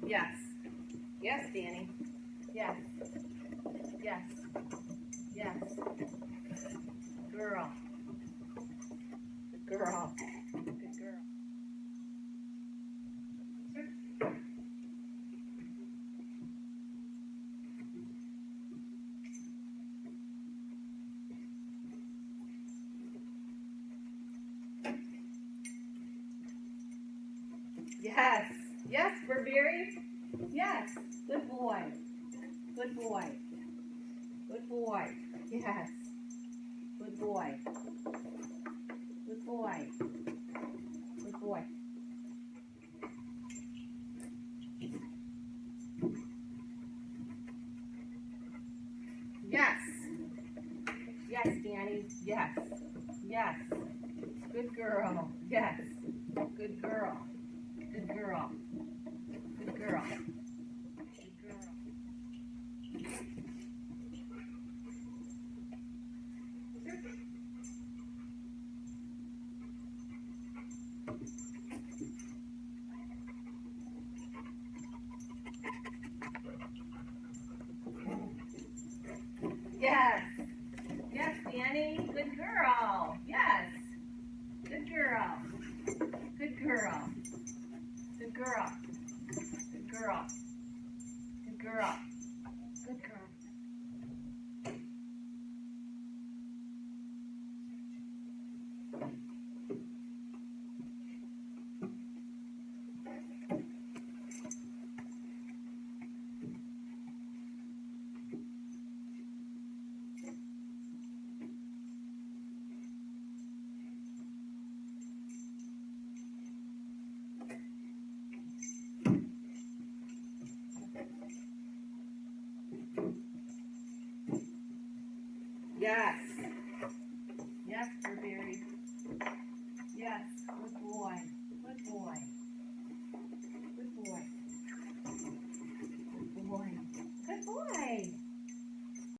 Yes. Yes, Danny. Yes. Yes. Yes. Girl. Good girl. Good girl. Yes. Yes, Burberry. Yes. Good boy. Good boy. Good boy. Yes. Good boy. Good boy. Good boy. Yes. Yes, Danny. Yes. Yes. Good girl. Yes. Good girl. Good girl. Good girl. Good girl. Yes. Yes, Danny. Good girl. Yes. Good girl. Good girl. Good girl. Good girl. Good girl. Good girl. Yes.